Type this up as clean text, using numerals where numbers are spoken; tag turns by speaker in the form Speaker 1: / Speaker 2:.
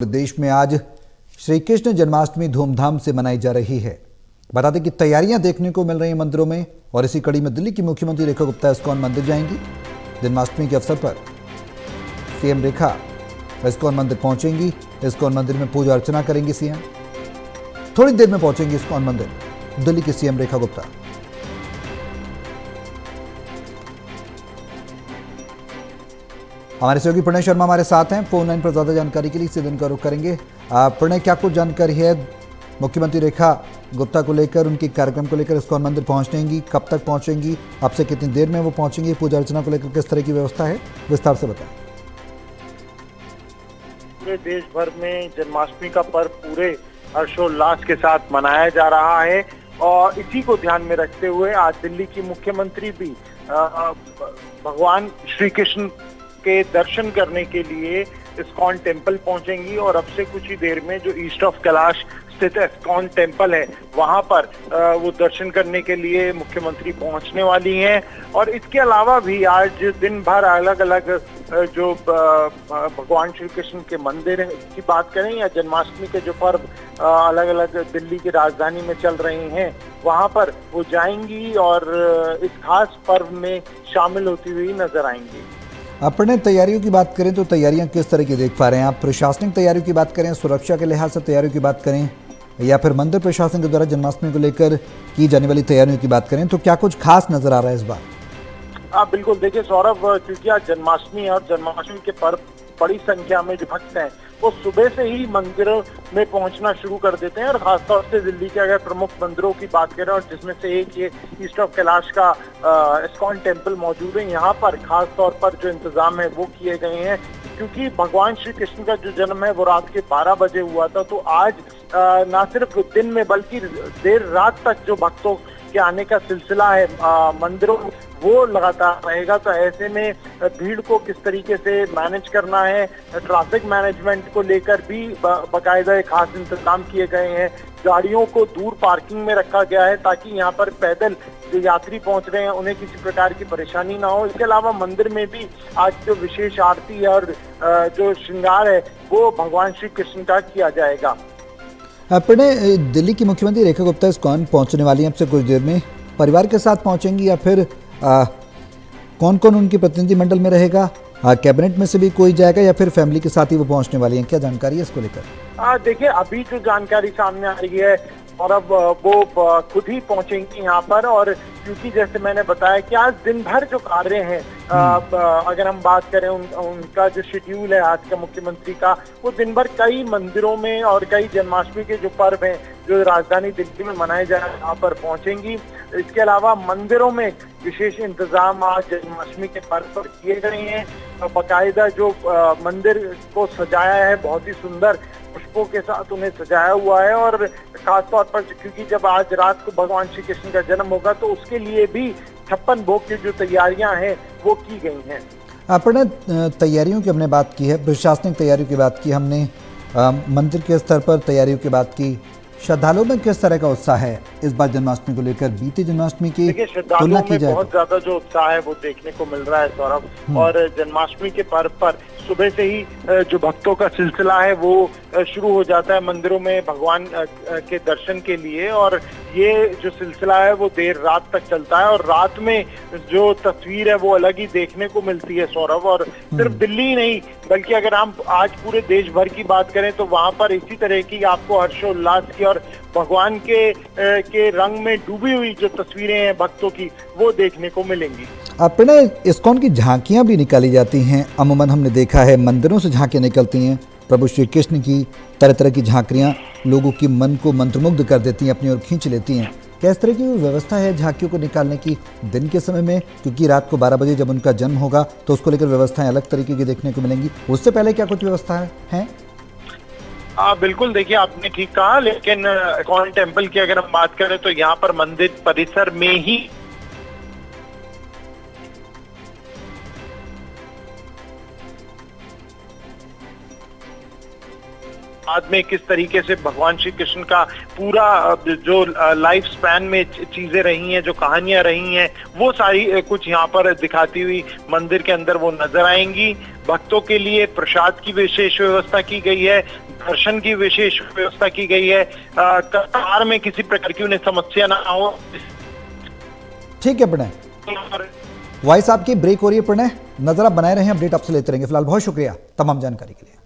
Speaker 1: देश में आज श्री कृष्ण जन्माष्टमी धूमधाम से मनाई जा रही है। बता दें कि तैयारियां देखने को मिल रही हैं मंदिरों में और इसी कड़ी में दिल्ली की मुख्यमंत्री रेखा गुप्ता इस्कॉन मंदिर जाएंगी। जन्माष्टमी के अवसर पर सीएम रेखा इस्कॉन मंदिर पहुंचेंगी। इस्कॉन मंदिर में पूजा अर्चना करेंगी सीएम। थोड़ी देर में पहुंचेंगी इस्कॉन मंदिर दिल्ली की सीएम रेखा गुप्ता। हमारे सहयोगी प्रणय शर्मा हमारे साथ हैं फोन लाइन पर ज्यादा जानकारी के लिए सीधे उनका रुख करेंगे। प्रणय, क्या कुछ जानकारी है मुख्यमंत्री रेखा गुप्ता को लेकर, उनके कार्यक्रम को लेकर? इस्कॉन मंदिर पहुंचेंगी, कब तक पहुंचेंगी, अब से कितनी देर में वो पहुंचेंगी, पूजा अर्चना को लेकर किस तरह की व्यवस्था है, विस्तार से बताएं।
Speaker 2: पूरे देश भर में जन्माष्टमी का पर्व पूरे हर्षोल्लास के साथ मनाया जा रहा है और इसी को ध्यान में रखते हुए आज दिल्ली की मुख्यमंत्री भी भगवान श्री कृष्ण के दर्शन करने के लिए इस्कॉन टेम्पल पहुंचेंगी और अब से कुछ ही देर में जो ईस्ट ऑफ कैलाश स्थित इस्कॉन टेम्पल है वहां पर वो दर्शन करने के लिए मुख्यमंत्री पहुंचने वाली हैं। और इसके अलावा भी आज दिन भर अलग अलग जो भगवान श्री कृष्ण के मंदिर की बात करें या जन्माष्टमी के जो पर्व अलग अलग दिल्ली की राजधानी में चल रहे हैं वहां पर वो जाएंगी और इस खास पर्व में शामिल होती हुई नजर आएंगी।
Speaker 1: अपने तैयारियों की बात करें तो तैयारियां किस तरह की देख पा रहे हैं आप? प्रशासनिक तैयारियों की बात करें, सुरक्षा के लिहाज से तैयारियों की बात करें या फिर मंदिर प्रशासन के द्वारा जन्माष्टमी को लेकर की जाने वाली तैयारियों की बात करें तो क्या कुछ खास नजर आ रहा है इस बार?
Speaker 2: बिल्कुल, देखिए सौरभ, क्योंकि आज जन्माष्टमी है और जन्माष्टमी के पर्व बड़ी संख्या में जो भक्त हैं वो सुबह से ही मंदिरों में पहुंचना शुरू कर देते हैं और खासतौर से दिल्ली के अगर प्रमुख मंदिरों की बात करें और जिसमें से एक ये ईस्ट ऑफ कैलाश का इस्कॉन टेम्पल मौजूद है, यहाँ पर खास तौर पर जो इंतजाम है वो किए गए हैं क्योंकि भगवान श्री कृष्ण का जो जन्म है वो रात के 12 बजे हुआ था। तो आज न सिर्फ दिन में बल्कि देर रात तक जो भक्तों के आने का सिलसिला है मंदिरों वो लगातार रहेगा। तो ऐसे में भीड़ को किस तरीके से मैनेज करना है, ट्रैफिक मैनेजमेंट को लेकर भी बाकायदा खास इंतजाम किए गए हैं। गाड़ियों को दूर पार्किंग में रखा गया है ताकि यहाँ पर पैदल जो यात्री पहुंच रहे हैं उन्हें किसी प्रकार की परेशानी ना हो। इसके अलावा मंदिर में भी आज जो विशेष आरती है और जो श्रृंगार है वो भगवान श्री कृष्ण का किया जाएगा।
Speaker 1: अपने दिल्ली की मुख्यमंत्री रेखा गुप्ता इस्कॉन पहुंचने वाली हैं, अब से कुछ देर में परिवार के साथ पहुंचेंगी या फिर कौन कौन उनकी प्रतिनिधि मंडल में रहेगा? कैबिनेट में से भी कोई जाएगा या फिर फैमिली के साथ ही वो पहुंचने वाली हैं? क्या जानकारी है इसको लेकर?
Speaker 2: देखिए, अभी जो जानकारी सामने आ रही है और अब वो खुद ही पहुंचेंगी यहाँ पर और क्योंकि जैसे मैंने बताया कि आज दिन भर जो कार्य हैं अगर हम बात करें उनका जो शेड्यूल है आज का मुख्यमंत्री का वो दिन भर कई मंदिरों में और कई जन्माष्टमी के जो पर्व हैं जो राजधानी दिल्ली में मनाए जा रहे हैं वहाँ पर पहुंचेंगी। इसके अलावा मंदिरों में विशेष इंतजाम आज जन्माष्टमी के पर्व पर किए गए हैं। बाकायदा जो मंदिर को सजाया है बहुत ही सुंदर पुष्पों के साथ उन्हें सजाया हुआ है और खासतौर पर क्योंकि जब आज रात को भगवान श्री कृष्ण का जन्म होगा तो उसके लिए भी 56 भोग की जो तैयारियां हैं वो की गई हैं।
Speaker 1: अपने तैयारियों की हमने बात की है, प्रशासनिक तैयारियों की बात की हमने, मंदिर के स्तर पर तैयारियों की बात की। श्रद्धालुओं में किस तरह का उत्साह है इस बार जन्माष्टमी को लेकर बीती जन्माष्टमी की तुलना की जाए?
Speaker 2: बहुत ज्यादा जो उत्साह है वो देखने को मिल रहा है सौरभ। और जन्माष्टमी के पर्व पर सुबह से ही जो भक्तों का सिलसिला है वो शुरू हो जाता है मंदिरों में भगवान के दर्शन के लिए और ये जो सिलसिला है वो देर रात तक चलता है और रात में जो तस्वीर है वो अलग ही देखने को मिलती है सौरभ। और सिर्फ दिल्ली नहीं बल्कि अगर हम आज पूरे देश भर की बात करें तो वहां पर इसी तरह की आपको हर्षोल्लास की और भगवान के रंग में डूबी हुई जो तस्वीरें हैं भक्तों की वो देखने को मिलेंगी।
Speaker 1: अपने इस्कॉन की झांकियां भी निकाली जाती हैं, अमूमन हमने देखा है मंदिरों से झांकियां निकलती हैं प्रभु श्री कृष्ण की। तरह तरह की झांकियां लोगों की मन को मंत्रमुग्ध कर देती हैं, अपनी ओर खींच लेती हैं। क्या इस तरह की व्यवस्था है झांकियों को निकालने की दिन के समय में, क्योंकि रात को 12 बजे जब उनका जन्म होगा तो उसको लेकर व्यवस्थाएं अलग तरीके की देखने को मिलेंगी? उससे पहले क्या कुछ व्यवस्था है?
Speaker 2: बिल्कुल, देखिए आपने ठीक कहा, लेकिन इस्कॉन टेम्पल की अगर हम बात करें तो यहाँ पर मंदिर परिसर में ही बाद में किस तरीके से भगवान श्री कृष्ण का पूरा जो लाइफ स्पैन में चीजें रही हैं, जो कहानियां रही हैं, वो सारी कुछ यहाँ पर दिखाती हुई मंदिर के अंदर वो नजर आएंगी। भक्तों के लिए प्रसाद की विशेष व्यवस्था की गई है, दर्शन की विशेष व्यवस्था की गई है, कतार में किसी प्रकार की उन्हें समस्या ना हो।
Speaker 1: ठीक है प्रणय, वॉइस आपकी ब्रेक हो रही है प्रणय, नजर आप बनाए रहें, अपडेट आपसे लेते रहेंगे। फिलहाल बहुत शुक्रिया तमाम जानकारी के लिए।